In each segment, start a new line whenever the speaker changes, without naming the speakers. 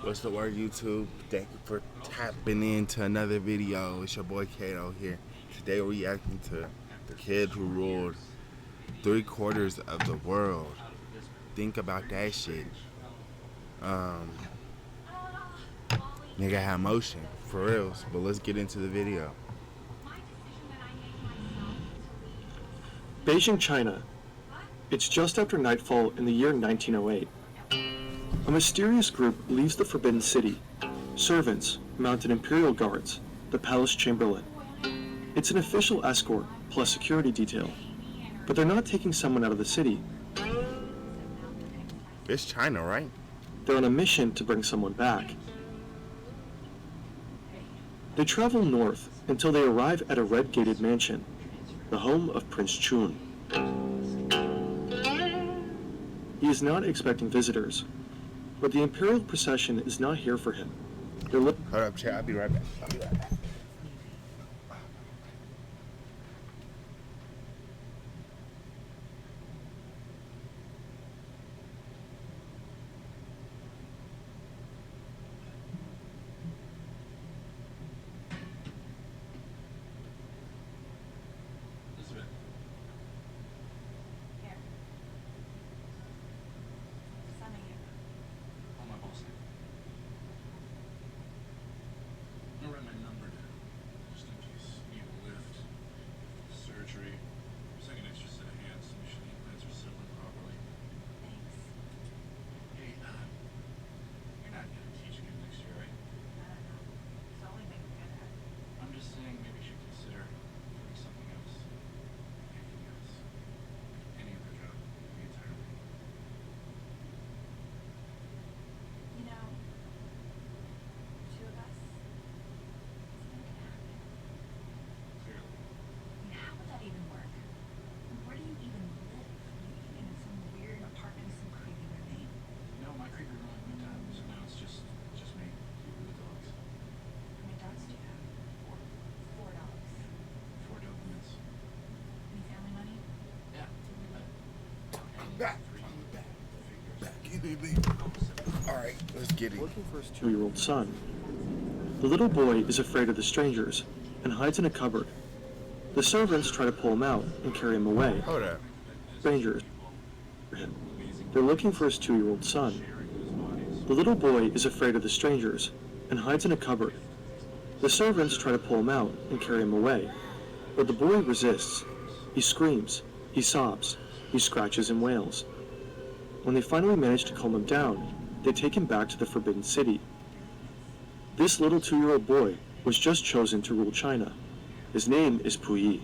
What's the word, YouTube? Thank you for tapping into another video. It's your boy Kado here. Today we're reacting to the kid who ruled 3/4 of the world. Think about that shit. Nigga had motion, for reals. But let's get into the video.
Beijing, China. It's just after nightfall in the year 1908. A mysterious group leaves the Forbidden City. Servants, mounted imperial guards, the palace chamberlain. It's an official escort plus security detail. But they're not taking someone out of the city.
It's China, right?
They're on a mission to bring someone back. They travel north until they arrive at a red-gated mansion, the home of Prince Chun. He is not expecting visitors, but the imperial procession is not here for him.
Hold up, chat. I'll be right back.
I'll write my number down, just in case you need a lift, surgery, there's like an extra set of hands to make sure the implants are settling properly.
Thanks.
Hey, you're not going to teach again next year, right?
I don't know. It's the only thing I'm good at.
I'm just saying maybe you should consider doing something else. Anything else. Any other job. The entire week.
You know, the two of us, it's not gonna happen.
Clearly.
I mean, how would that even work? And where do you even live? You in some weird apartment with some creepy roommate?
No, my creeper really went down, so now it's just me. You and the dogs.
How many dogs do you have? Four dogs.
4 Dobermans.
Any family money?
Yeah.
Back. Alright, let's get it.
Looking for his 2-year-old son. The little boy is afraid of the strangers and hides in a cupboard. The servants try to pull him out and carry him away.
Hold up.
Strangers. They're looking for his 2-year-old son. The little boy is afraid of the strangers and hides in a cupboard. The servants try to pull him out and carry him away, but the boy resists. He screams, he sobs, he scratches and wails. When they finally manage to calm him down, they take him back to the Forbidden City. This little 2-year-old boy was just chosen to rule China. His name is Puyi.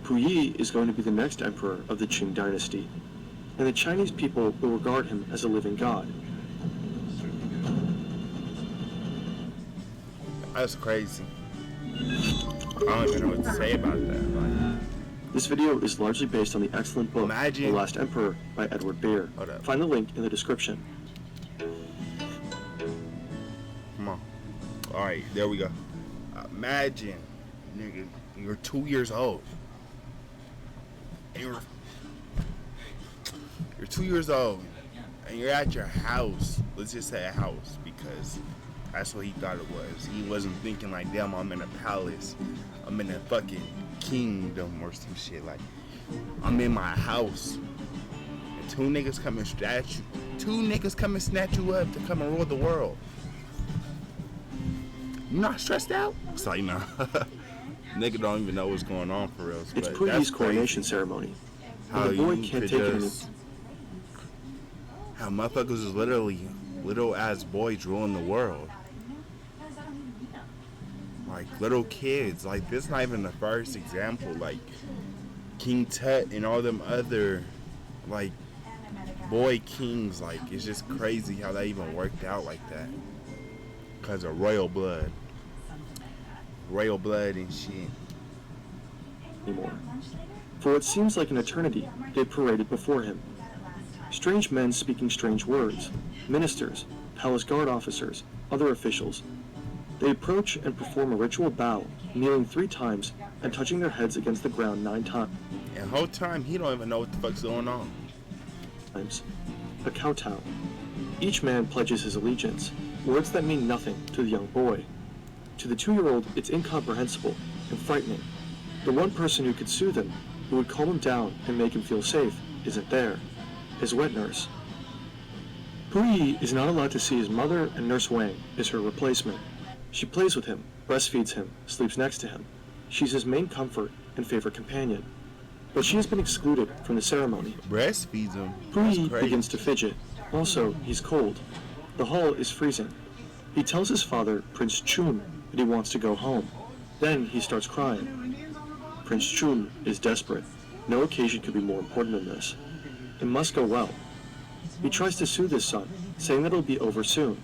Puyi is going to be the next emperor of the Qing dynasty, and the Chinese people will regard him as a living god.
That's crazy. I don't even know what to say about that. Like,
This video is largely based on the excellent book,
Imagine-
The Last Emperor by Edward Beer.
Hold up.
Find the link in the description.
come on. Alright, there we go. Imagine, nigga, you're 2 years old. And you're 2 years old. And you're at your house. Let's just say a house, because that's what he thought it was. He wasn't thinking like, damn, I'm in a palace. I'm in a fucking kingdom or some shit. Like, I'm in my house. And 2 niggas come and snatch you. 2 niggas come and snatch you up to come and rule the world. You not stressed out? It's like, nah. Nigga don't even know what's going on for real.
It's
But
Puyi's
that's
coronation
crazy.
ceremony.
How
the boy
you
can't
could
take it
just- How motherfuckers is literally little ass boys ruling the world.
Guys, I don't even know.
Like little kids. Like this not even the first example. Like King Tut and all them other like
And I met a guy.
boy kings. Like it's just crazy how that even worked out like that. Cause of royal blood.
Something like that.
Royal blood and shit.
Hey, you
Anymore.
wanna have lunch later?
For what seems like an eternity, they paraded before him.
We got it last time.
Strange men speaking strange words, ministers, palace guard officers, other officials. They approach and perform a ritual bow, kneeling 3 times and touching their heads against the ground 9 times.
And the whole time he don't even know what the fuck's going on.
A kowtow. Each man pledges his allegiance. words that mean nothing to the young boy. To the 2-year-old, it's incomprehensible and frightening. The one person who could soothe him, who would calm him down and make him feel safe, isn't there. His wet nurse. Puyi is not allowed to see his mother, and Nurse Wang is her replacement. She plays with him, breastfeeds him, sleeps next to him. She's his main comfort and favorite companion. But she has been excluded from the ceremony.
Breastfeeds him.
Puyi begins to fidget. Also, he's cold. The hall is freezing. He tells his father, Prince Chun, that he wants to go home. Then he starts crying. Prince Chun is desperate. No occasion could be more important than this. It must go well. He tries to soothe his son, saying that it'll be over soon.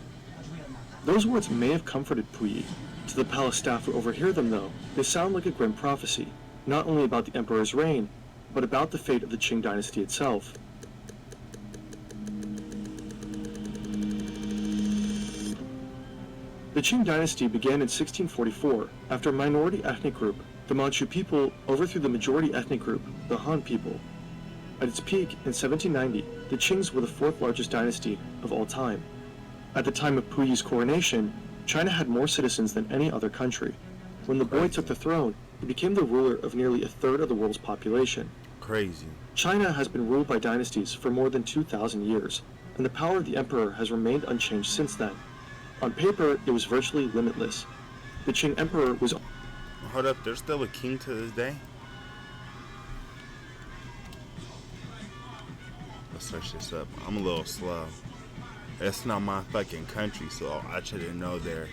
Those words may have comforted Puyi. To the palace staff who overhear them, though, they sound like a grim prophecy, not only about the emperor's reign, but about the fate of the Qing dynasty itself. The Qing dynasty began in 1644 after a minority ethnic group, the Manchu people, overthrew the majority ethnic group, the Han people. At its peak in 1790, the Qings were the 4th largest dynasty of all time. At the time of Puyi's coronation, China had more citizens than any other country. When the boy took the throne, he became the ruler of nearly a third of the world's population.
Crazy.
China has been ruled by dynasties for more than 2,000 years, and the power of the emperor has remained unchanged since then. On paper, it was virtually limitless. The Qing emperor was...
Hold up, there's still a king to this day? Let's search this up. I'm a little slow. It's not my fucking country, so I shouldn't know there.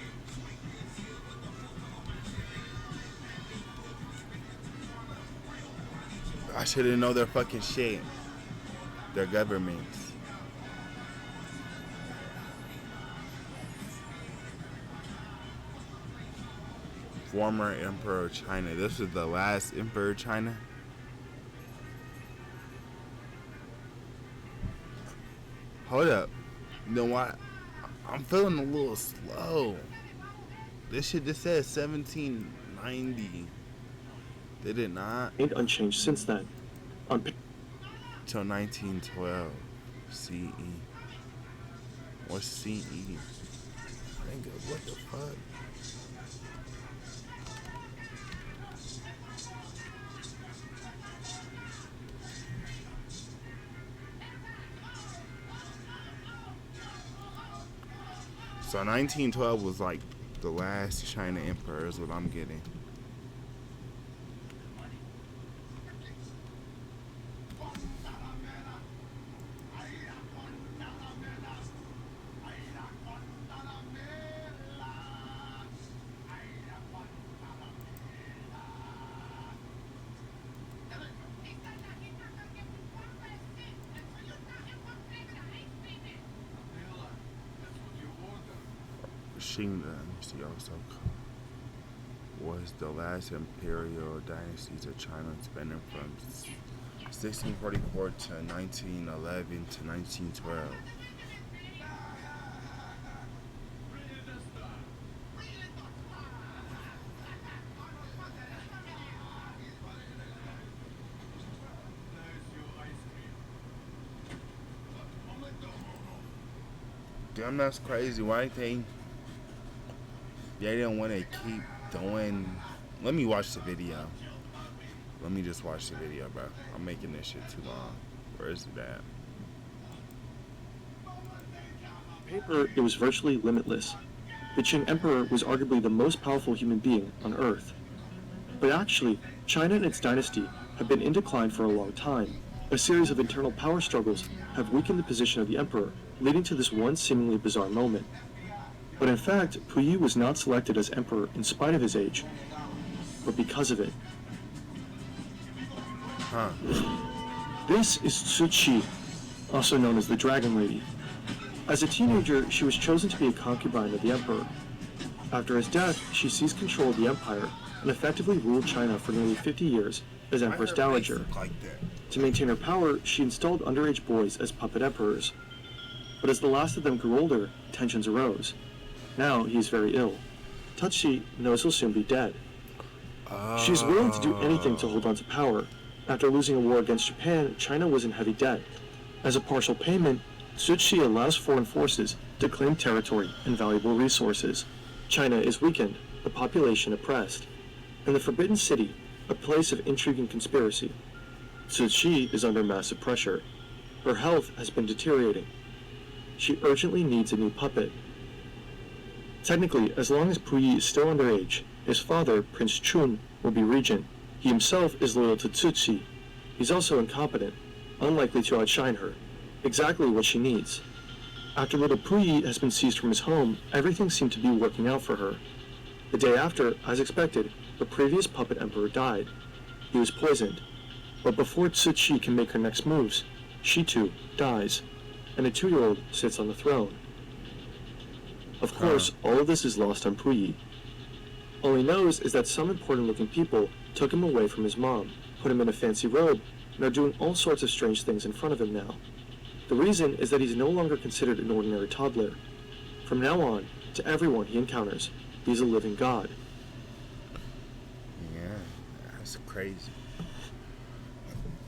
I shouldn't know their fucking shit. Their governments. Former Emperor of China. This is the last Emperor of China. Hold up. You know what? I'm feeling a little slow. This shit just says 1790. Did it not?
Remained unchanged since then.
Till 1912 CE. Or CE. Nigga, what the fuck? So 1912 was like the last China emperor is what I'm getting. Qing dynasty also was the last imperial dynasties of China, spanning from 1644 to 1911 to 1912. Damn, that's crazy. Why they didn't want to keep doing... Let me watch the video. Let me just watch the video, bro. I'm making this shit too long. Where is it at?
On paper, it was virtually limitless. The Qing emperor was arguably the most powerful human being on Earth. But actually, China and its dynasty have been in decline for a long time. A series of internal power struggles have weakened the position of the emperor, leading to this one seemingly bizarre moment. But in fact, Puyi was not selected as emperor in spite of his age, but because of it.
Huh.
This is Tzu Chi, also known as the Dragon Lady. As a teenager, she was chosen to be a concubine of the emperor. After his death, she seized control of the empire and effectively ruled China for nearly 50 years as Empress Dowager. To maintain her power, she installed underage boys as puppet emperors. But as the last of them grew older, tensions arose. Now he is very ill. Tutsi knows he'll soon be dead. She is willing to do anything to hold on to power. After losing a war against Japan, China was in heavy debt. As a partial payment, Tzu Chi allows foreign forces to claim territory and valuable resources. China is weakened, the population oppressed. In the Forbidden City, a place of intrigue and conspiracy, Cixi is under massive pressure. Her health has been deteriorating. She urgently needs a new puppet. Technically, as long as Puyi is still underage, his father, Prince Chun, will be regent. He himself is loyal to Cixi. He's also incompetent, unlikely to outshine her. Exactly what she needs. After little Puyi has been seized from his home, everything seemed to be working out for her. The day after, as expected, the previous puppet emperor died. He was poisoned. But before Cixi can make her next moves, she too dies, and a 2-year-old sits on the throne. Of course, all of this is lost on Puyi. All he knows is that some important-looking people took him away from his mom, put him in a fancy robe, and are doing all sorts of strange things in front of him now. The reason is that he's no longer considered an ordinary toddler. From now on, to everyone he encounters, he's a living god.
Yeah, that's crazy.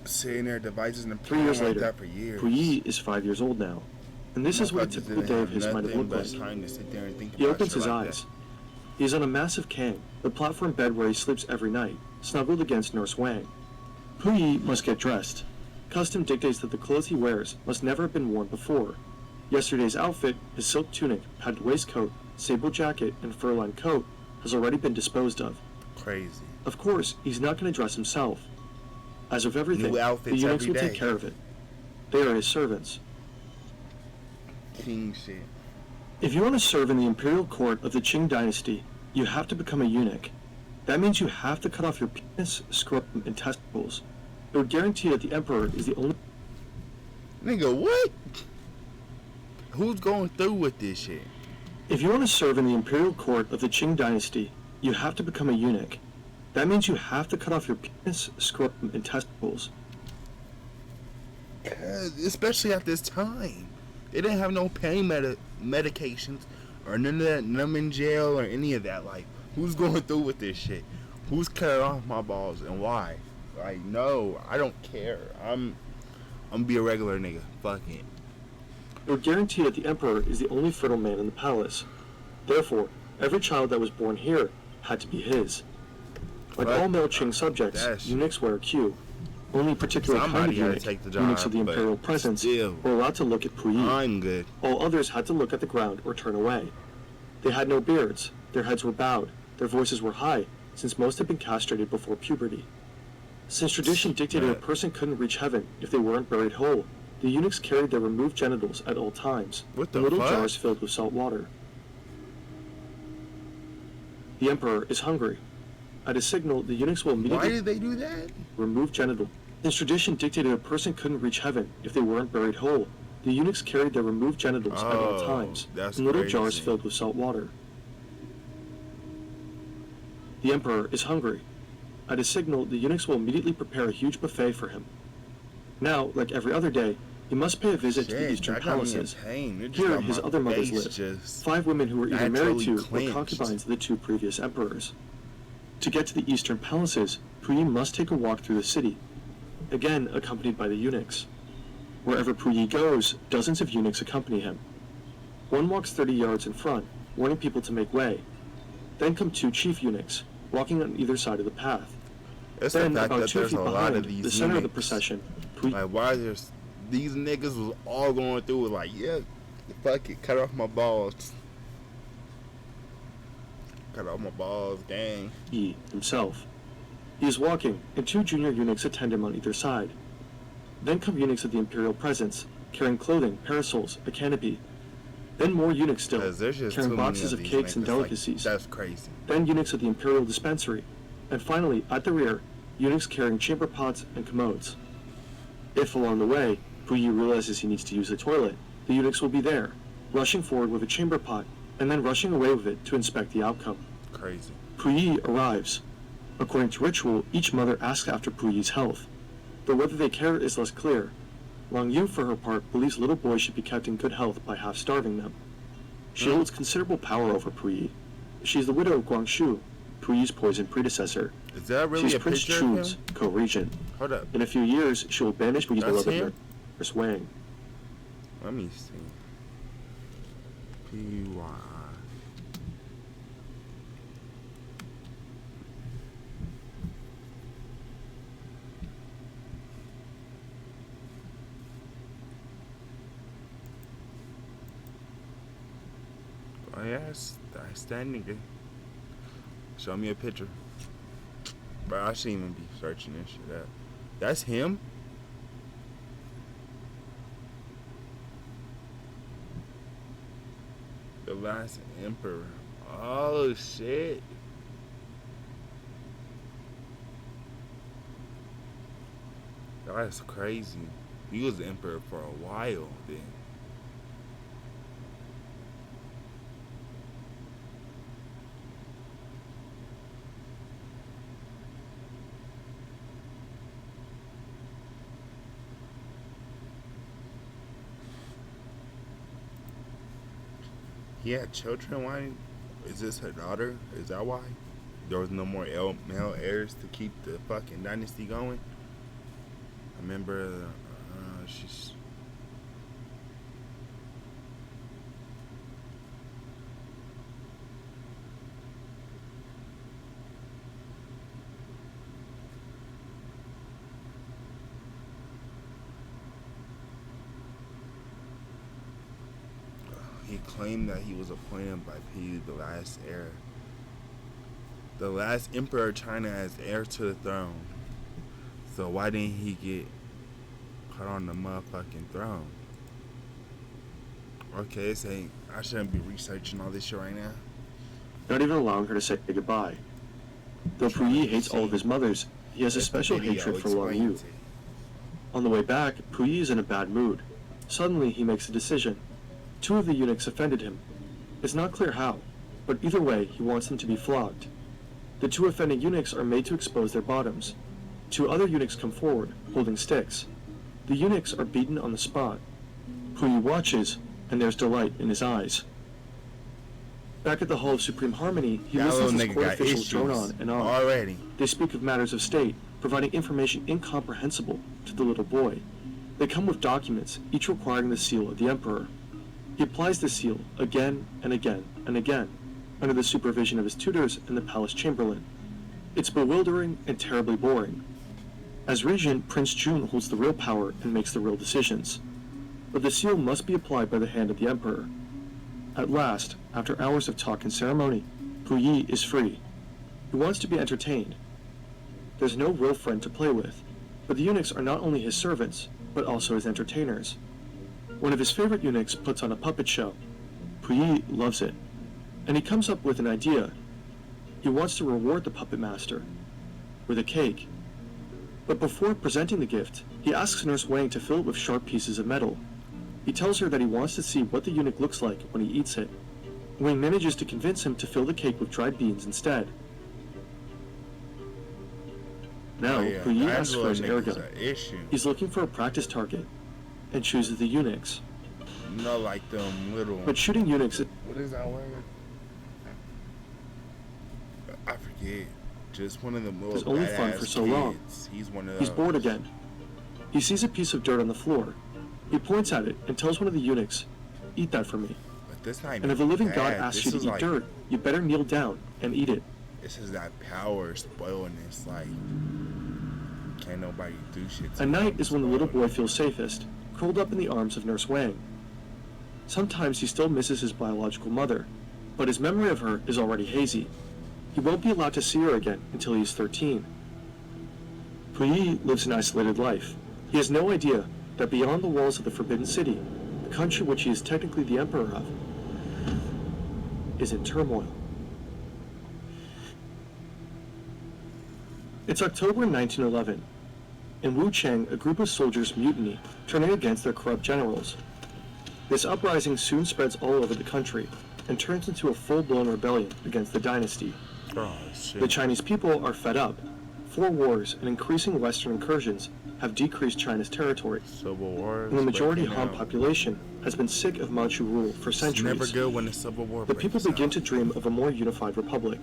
Sitting there, devices and
3 years
like
later,
that for years.
Puyi is 5 years old now, and this is what a typical day of his might have looked like.
Time to sit there and think
He
about
opens
shit
his
like
eyes. He is on a massive kang, the platform bed where he sleeps every night, snuggled against Nurse Wang. Puyi must get dressed. Custom dictates that the clothes he wears must never have been worn before. Yesterday's outfit, his silk tunic, padded waistcoat, sable jacket, and fur-lined coat, has already been disposed of.
that. Crazy.
Of course, he's not going to dress himself. As with everything,
New
the
outfits
eunuchs
every
will take
day.
care of it. They are his servants.
King shit.
If you want to serve in the imperial court of the Qing dynasty, you have to become a eunuch. That means you have to cut off your penis, scrotum, and testicles. It would guarantee that the emperor is the only...
Nigga, what? Who's going through with this shit?
If you want to serve in the imperial court of the Qing dynasty, you have to become a eunuch. That means you have to cut off your penis, scrotum, and testicles.
Especially at this time. They didn't have no pain medications or none of that numbing gel or any of that. Like, who's going through with this shit? Who's cutting off my balls and why? Like, no, I don't care. I'm be a regular nigga. Fuck it.
It would guarantee that the emperor is the only fertile man in the palace. Therefore, every child that was born here had to be his. Like
Fuck
all male Qing subjects,
that shit.
eunuchs wear a queue. Only particular kind of
Somebody gotta
eunuch,
take the
eunuchs
job,
of the
but
imperial presence,
still.
were allowed to look at Puyi.
I'm good.
All others had to look at the ground or turn away. They had no beards, their heads were bowed, their voices were high, since most had been castrated before puberty. Since tradition dictated a person couldn't reach heaven if they weren't buried whole, the eunuchs carried their removed genitals at all times,
What
in
the
little
fuck?
jars filled with salt water. The emperor is hungry. At a signal, the eunuchs will
Why
immediately
did they do that?
remove genital. Since tradition dictated a person couldn't reach heaven if they weren't buried whole, the eunuchs carried their removed genitals at all
Oh,
times,
that's
in little
crazy.
jars filled with salt water. The emperor is hungry. At a signal, the eunuchs will immediately prepare a huge buffet for him. Now, like every other day, he must pay a visit to the
Shit,
eastern
that got me in
palaces.
pain. It just
Here,
got
his
my
other mothers
face
live.
just
5 women who were either married to
naturally
or
clenched.
concubines of the 2 previous emperors. To get to the eastern palaces, Puyi must take a walk through the city, again accompanied by the eunuchs. Wherever Puyi goes, dozens of eunuchs accompany him. One walks 30 yards in front, warning people to make way. Then come 2 chief eunuchs, walking on either side of the path.
It's the
Then,
fact
about
that
2
there's
feet
a lot
behind,
of these
the center of the
eunuchs.
procession, Puyi
Like, why is there these niggas was all going through it like, yeah, fuck it, cut off my balls. Cut off my balls, gang.
himself. He is walking, and 2 junior eunuchs attend him on either side. Then come eunuchs of the imperial presence, carrying clothing, parasols, a canopy. Then more eunuchs still,
Because there's just
carrying
too many
boxes of
these
cakes and
niggas, like,
delicacies.
that's crazy.
Then eunuchs of the imperial dispensary, and finally, at the rear, eunuchs carrying chamber pots and commodes. If along the way, Puyi realizes he needs to use the toilet, the eunuchs will be there, rushing forward with a chamber pot, and then rushing away with it to inspect the outcome.
Crazy.
Puyi arrives. According to ritual, each mother asks after Puyi's health, though whether they care is less clear. Wang Yu, for her part, believes little boys should be kept in good health by half-starving them. She holds considerable power over Puyi. She is the widow of Guangxu, Puyi's poisoned predecessor.
Is that really
She's
a
Prince
picture of
Chu's
him?
co-regent.
Hold up.
In a few years, she will banish Puyi's
That's
beloved
him?
Nurse Wang.
Let me see. P-Y. Oh yeah, that's that nigga. Show me a picture. Bro, I shouldn't even be searching this shit up. That's him? The last emperor. Oh shit. That's crazy. He was the emperor for a while then. He had children. Why? Is this her daughter? Is that why? There was no more male heirs to keep the fucking dynasty going? I remember she's. He claimed that he was appointed by P, the last heir. The last emperor of China as heir to the throne. So why didn't he get put on the motherfucking throne? Okay, it's ain't. I shouldn't be researching all this shit right now.
Not even allowing her to say goodbye. Though Puyi hates all of his mothers, he has a special hatred for Wang Yu. On the way back, Puyi is in a bad mood. Suddenly, he makes a decision. Two of the eunuchs offended him. It's not clear how, but either way, he wants them to be flogged. The two offending eunuchs are made to expose their bottoms. Two other eunuchs come forward, holding sticks. The eunuchs are beaten on the spot. Puyi watches, and there's delight in his eyes. Back at the Hall of Supreme Harmony, he listens as court officials drone on and on.
Already.
They speak of matters of state, providing information incomprehensible to the little boy. They come with documents, each requiring the seal of the emperor. He applies the seal again and again and again, under the supervision of his tutors and the palace chamberlain. It's bewildering and terribly boring. As regent, Prince Jun holds the real power and makes the real decisions. But the seal must be applied by the hand of the emperor. At last, after hours of talk and ceremony, Puyi is free. He wants to be entertained. There's no real friend to play with, but the eunuchs are not only his servants, but also his entertainers. One of his favorite eunuchs puts on a puppet show. Puyi loves it, and he comes up with an idea. He wants to reward the puppet master with a cake. But before presenting the gift, he asks Nurse Wang to fill it with sharp pieces of metal. He tells her that he wants to see what the eunuch looks like when he eats it. Wang manages to convince him to fill the cake with dried beans instead. Now, Puyi asks for his air gun. He's looking for a practice target, and chooses the eunuchs.
No, like them little.
But shooting eunuchs.
What is that word? I forget. Just one of them little.
Is only fun for so long.
He's one of those.
He's bored again. He sees a piece of dirt on the floor. He points at it and tells one of the eunuchs, "Eat that for me."
But this not
and if a living god asks you to eat dirt, you better kneel down and eat it.
This is that power spoiledness. Like, can't nobody do shit.
At night is when the little boy feels safest, curled up in the arms of Nurse Wang. Sometimes he still misses his biological mother, but his memory of her is already hazy. He won't be allowed to see her again until he is 13. Puyi lives an isolated life. He has no idea that beyond the walls of the Forbidden City, the country which he is technically the emperor of, is in turmoil. It's October 1911. In Wuchang, a group of soldiers mutiny, turning against their corrupt generals. This uprising soon spreads all over the country and turns into a full-blown rebellion against the dynasty.
Oh, shit.
The Chinese people are fed up. 4 wars and increasing Western incursions have decreased China's territory.
Civil War.
And the majority Han population has been sick of Manchu rule for centuries.
It's never good when the Civil War
The people begin to dream of a more unified republic.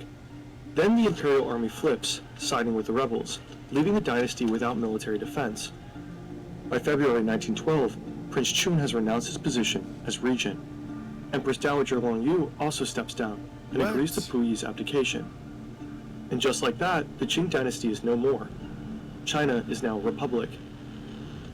Then the imperial army flips, siding with the rebels, leaving the dynasty without military defense. By February 1912, Prince Chun has renounced his position as regent, Empress Dowager Longyu also steps down and
What?
agrees to Puyi's abdication. And just like that, the Qing dynasty is no more. China is now a republic.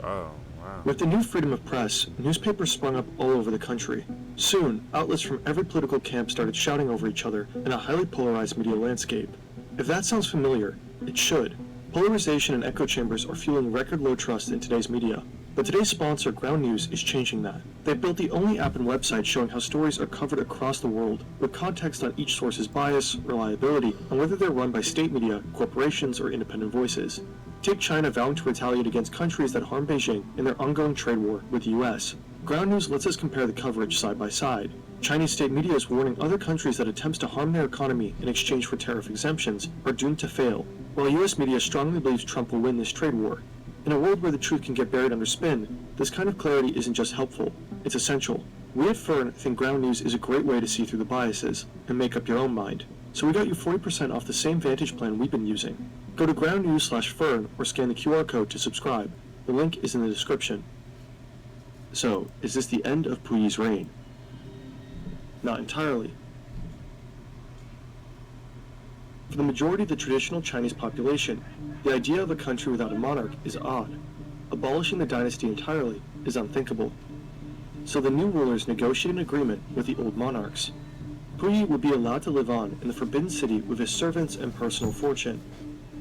Oh, wow.
With the new freedom of press, newspapers sprung up all over the country. Soon, outlets from every political camp started shouting over each other in a highly polarized media landscape. If that sounds familiar, it should. Polarization and echo chambers are fueling record low trust in today's media. But today's sponsor, Ground News, is changing that. They've built the only app and website showing how stories are covered across the world, with context on each source's bias, reliability, and whether they're run by state media, corporations, or independent voices. Take China vowing to retaliate against countries that harm Beijing in their ongoing trade war with the US. Ground News lets us compare the coverage side by side. Chinese state media is warning other countries that attempts to harm their economy in exchange for tariff exemptions are doomed to fail, while US media strongly believes Trump will win this trade war. In a world where the truth can get buried under spin, this kind of clarity isn't just helpful, it's essential. We at Fern think Ground News is a great way to see through the biases and make up your own mind. So we got you 40% off the same Vantage plan we've been using. Go to groundnews/Fern or scan the QR code to subscribe. The link is in the description. So, is this the end of Puyi's reign? Not entirely. For the majority of the traditional Chinese population, the idea of a country without a monarch is odd. Abolishing the dynasty entirely is unthinkable. So the new rulers negotiated an agreement with the old monarchs. Puyi would be allowed to live on in the Forbidden City with his servants and personal fortune,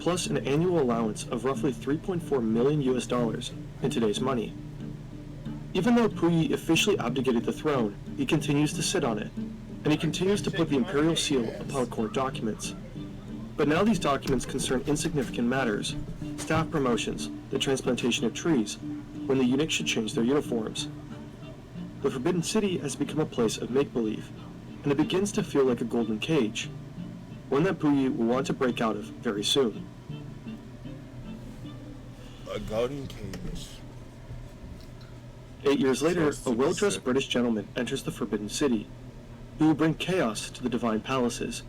plus an annual allowance of roughly 3.4 million US dollars in today's money. Even though Puyi officially abdicated the throne, he continues to sit on it, and he continues to put the imperial seal upon court documents. But now these documents concern insignificant matters, staff promotions, the transplantation of trees, when the eunuchs should change their uniforms. The Forbidden City has become a place of make-believe, and it begins to feel like a golden cage, one that Puyi will want to break out of very soon.
A golden cage.
8 years later,
So
a well-dressed
specific.
British gentleman enters the Forbidden City. He will bring chaos to the divine palaces.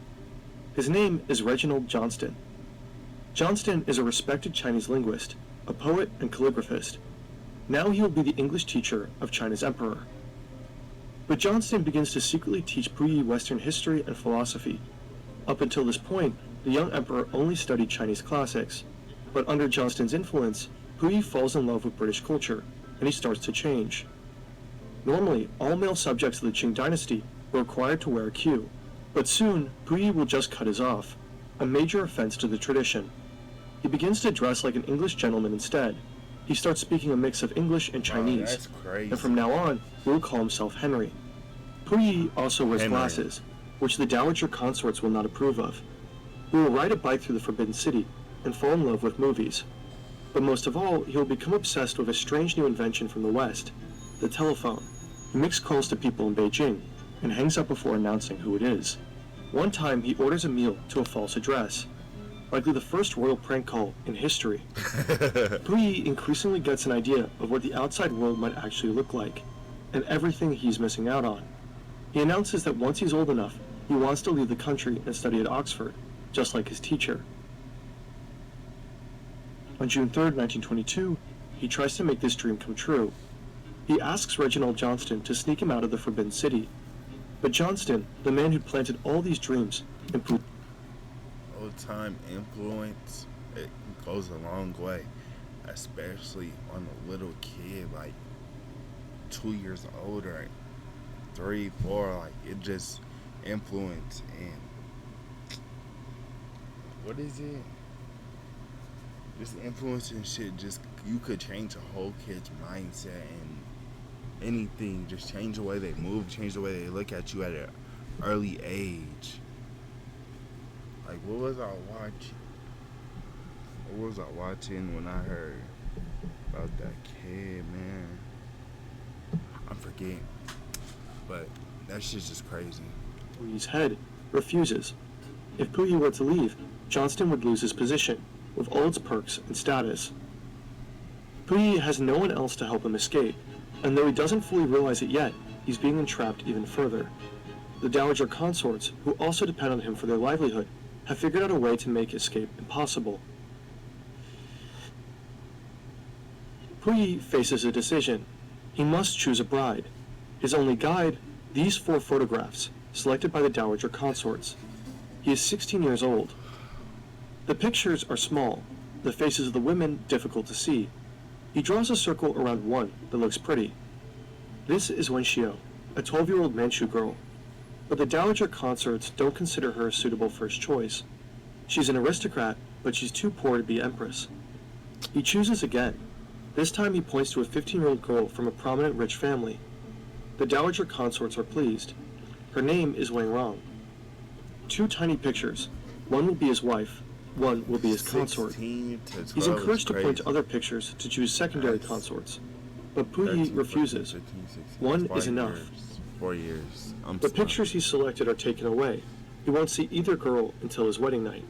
His name is Reginald Johnston. Johnston is a respected Chinese linguist, a poet and calligraphist. Now he will be the English teacher of China's emperor. But Johnston begins to secretly teach Puyi Western history and philosophy. Up until this point, the young emperor only studied Chinese classics. But under Johnston's influence, Puyi falls in love with British culture, and he starts to change. Normally, all male subjects of the Qing dynasty were required to wear a queue, but soon Puyi will just cut his off, a major offense to the tradition. He begins to dress like an English gentleman instead. He starts speaking a mix of English and
Wow,
Chinese,
that's crazy.
and from now on, he will call himself Henry. Puyi also wears
Henry.
glasses, which the dowager consorts will not approve of. He will ride a bike through the Forbidden City and fall in love with movies. But most of all, he will become obsessed with a strange new invention from the West, the telephone. He makes calls to people in Beijing and hangs up before announcing who it is. One time, he orders a meal to a false address, likely the first royal prank call in history. Puyi increasingly gets an idea of what the outside world might actually look like, and everything he's missing out on. He announces that once he's old enough, he wants to leave the country and study at Oxford, just like his teacher. On June 3rd, 1922, he tries to make this dream come true. He asks Reginald Johnston to sneak him out of the Forbidden City. But Johnston, the man who'd planted all these dreams, and
Old-time influence, it goes a long way, especially on a little kid, like 2 years old or 3, 4, like it just influence and what is it? Just influence and shit, just you could change a whole kid's mindset and anything, just change the way they move, change the way they look at you at an early age. Like, what was I watching? What was I watching when I heard about that kid, man? I'm forgetting. But that shit's just crazy.
Puyi's head refuses. If Puyi were to leave, Johnston would lose his position, with all its perks and status. Puyi has no one else to help him escape, and though he doesn't fully realize it yet, he's being entrapped even further. The dowager consorts, who also depend on him for their livelihood, have figured out a way to make escape impossible. Puyi faces a decision. He must choose a bride. His only guide, these 4 photographs, selected by the Dowager consorts. He is 16 years old. The pictures are small, the faces of the women difficult to see. He draws a circle around one that looks pretty. This is Wen Xiao, a 12-year-old Manchu girl, but the Dowager consorts don't consider her a suitable first choice. She's an aristocrat, but she's too poor to be empress. He chooses again. This time he points to a 15-year-old girl from a prominent rich family. The Dowager consorts are pleased. Her name is Wang Rong. 2 tiny pictures. One will be his wife, one will be his consort.
16 to 12
He's encouraged to
is
point to
crazy.
other pictures to choose secondary
Nice.
consorts, but Puyi
13,
refuses.
15, 16,
One
that's
is
5
enough.
years, 4 years. I'm
The
stuck.
pictures he selected are taken away. He won't see either girl until his wedding night.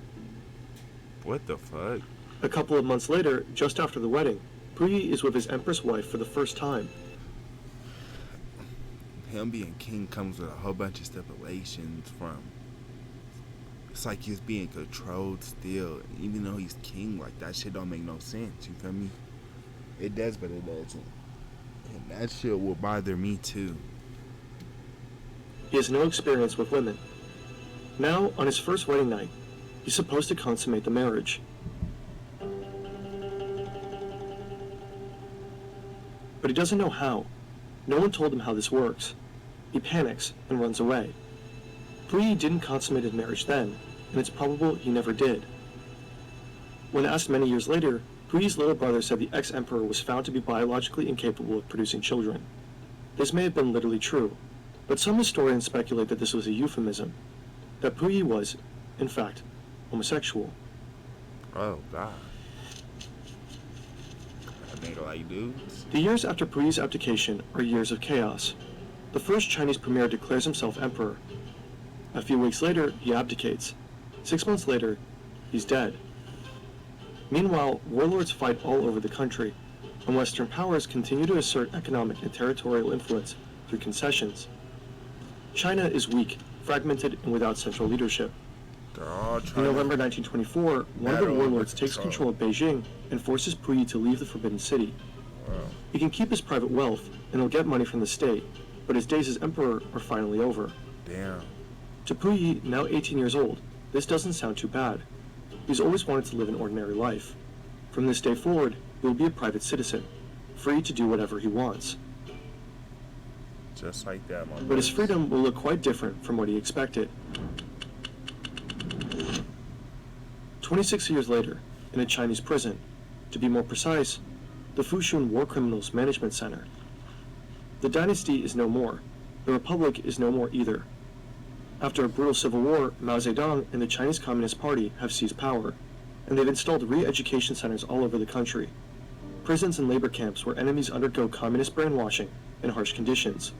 What the fuck?
A couple of months later, just after the wedding, Puyi is with his empress wife for the first time.
Him being king comes with a whole bunch of stipulations from. It's like he's being controlled still, even though he's king. Like that shit don't make no sense. You feel me? It does, but it doesn't. And that shit will bother me too.
He has no experience with women. Now, on his first wedding night, he's supposed to consummate the marriage. But he doesn't know how. No one told him how this works. He panics and runs away. Puyi didn't consummate his marriage then, and it's probable he never did. When asked many years later, Puyi's little brother said the ex-emperor was found to be biologically incapable of producing children. This may have been literally true, but some historians speculate that this was a euphemism, that Puyi was, in fact, homosexual.
Oh god. I think like dudes.
The years after Puyi's abdication are years of chaos. The first Chinese premier declares himself emperor. A few weeks later, he abdicates. 6 months later, he's dead. Meanwhile, warlords fight all over the country, and Western powers continue to assert economic and territorial influence through concessions. China is weak, fragmented, and without central leadership.
They're all
In
trying
November
to
1924, one of the
battle
warlords
with
takes control of Beijing and forces Puyi to leave the Forbidden City.
Wow.
He can keep his private wealth, and he'll get money from the state, but his days as emperor are finally over.
Damn.
To Puyi, now 18 years old, this doesn't sound too bad. He's always wanted to live an ordinary life. From this day forward, he will be a private citizen, free to do whatever he wants.
Just like that, my
But his
boys.
freedom will look quite different from what he expected. 26 years later, in a Chinese prison, to be more precise, the Fushun War Criminals Management Center. The dynasty is no more. The republic is no more either. After a brutal civil war, Mao Zedong and the Chinese Communist Party have seized power, and they've installed re-education centers all over the country. Prisons and labor camps where enemies undergo communist brainwashing and harsh conditions.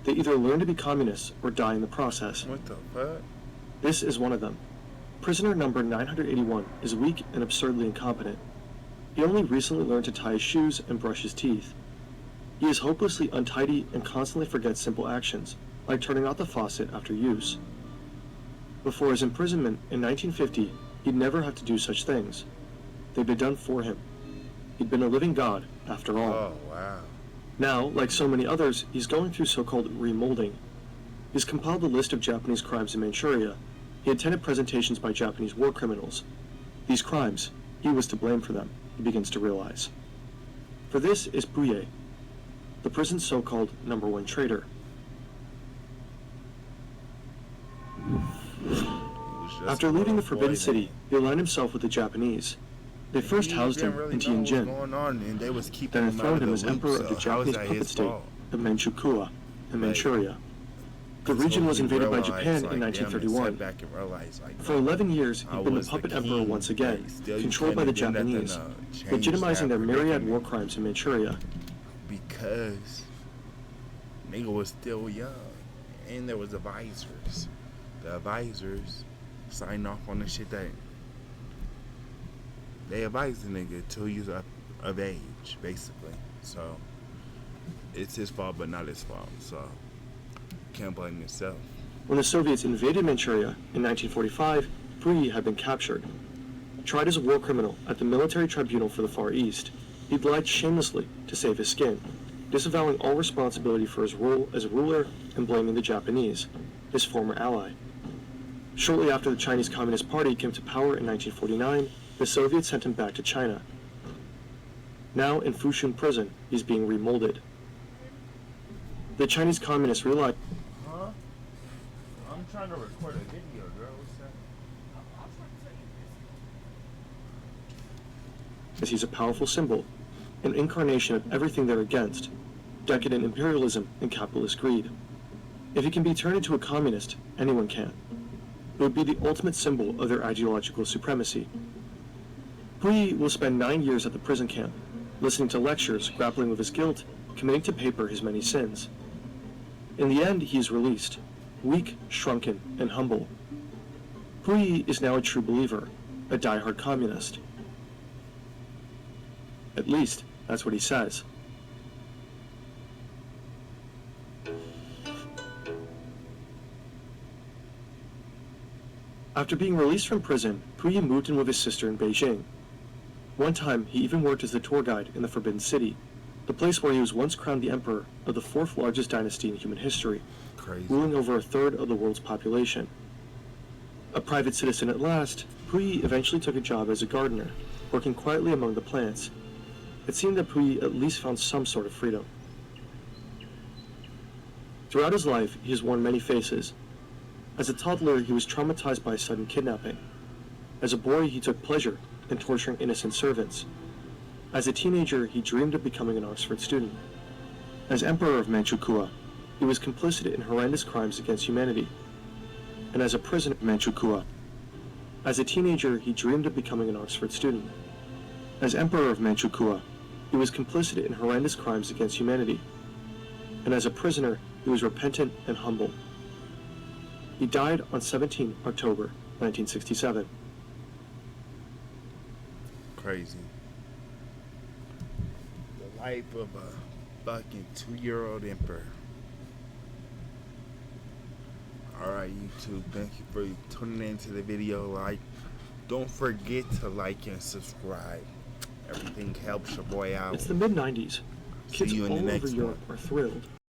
They either learn to be communists or die in the process.
What the fuck?
This is one of them. Prisoner number 981 is weak and absurdly incompetent. He only recently learned to tie his shoes and brush his teeth. He is hopelessly untidy and constantly forgets simple actions, like turning off the faucet after use. Before his imprisonment in 1950, he'd never have to do such things. They'd been done for him. He'd been a living god, after all.
Oh wow.
Now, like so many others, he's going through so-called remolding. He's compiled a list of Japanese crimes in Manchuria. He attended presentations by Japanese war criminals. These crimes, he was to blame for them, he begins to realize. For this is Puyi, the prison's so-called number one traitor.
He was just
After
a
leaving the
little
Forbidden
boy
City,
then.
he aligned himself with the Japanese. They first
He
housed
didn't
him
really
in
know what was
Tianjin,
going on, and they was keeping
then
him out
enthroned
of
him
the
as
loop,
emperor
so
of the
how is
Japanese
that
puppet
his
state
fault?
of Manchukuo in Manchuria. The
Until
region was
he
invaded by
realized,
Japan
like,
in
damn, they
1931.
sat back and realized, like,
For 11 years,
I
he'd been the
was
puppet
the
emperor
king,
once again,
but still you
controlled by the
couldn't have done nothing
Japanese,
to change
legitimizing
that
their myriad
predicament.
war crimes in Manchuria.
Because nigga was still young, and there was advisors. The advisors signed off on the shit that they advised the nigga till he's of age, basically. So it's his fault, but not his fault. So can't blame yourself.
When the Soviets invaded Manchuria in 1945, Puyi had been captured. Tried as a war criminal at the military tribunal for the Far East, he'd lied shamelessly to save his skin. disavowing all responsibility for his role as a ruler and blaming the Japanese, his former ally. Shortly after the Chinese Communist Party came to power in 1949, the Soviets sent him back to China. Now in Fushun prison, he's being remolded. The Chinese Communists realized
Huh? I'm trying to record a video, girl. What's that?
he's a powerful symbol, an incarnation of everything they're against, decadent imperialism and capitalist greed. If he can be turned into a communist, anyone can. It would be the ultimate symbol of their ideological supremacy. Puyi will spend 9 years at the prison camp, listening to lectures, grappling with his guilt, committing to paper his many sins. In the end, he is released, weak, shrunken, and humble. Puyi is now a true believer, a die-hard communist. At least, that's what he says. After being released from prison, Puyi moved in with his sister in Beijing. One time, he even worked as the tour guide in the Forbidden City, the place where he was once crowned the emperor of the fourth largest dynasty in human history,
Crazy.
ruling over a third of the world's population. A private citizen at last, Puyi eventually took a job as a gardener, working quietly among the plants. It seemed that Puyi at least found some sort of freedom. Throughout his life, he has worn many faces. As a toddler, he was traumatized by a sudden kidnapping. As a boy, he took pleasure in torturing innocent servants. As a teenager, he dreamed of becoming an Oxford student. As Emperor of Manchukuo, he was complicit in horrendous crimes against humanity. And as a prisoner of Manchukuo, as a teenager, he dreamed of becoming an Oxford student. As Emperor of Manchukuo, he was complicit in horrendous crimes against humanity. And as a prisoner, he was repentant and humble. He died on 17 October 1967.
Crazy. The life of a fucking 2-year-old emperor. Alright, YouTube, thank you for tuning into the video. Don't forget to like and subscribe. Everything helps your boy out.
It's the mid-90s. Kids
See you in the
all
next
over Europe
one.
are thrilled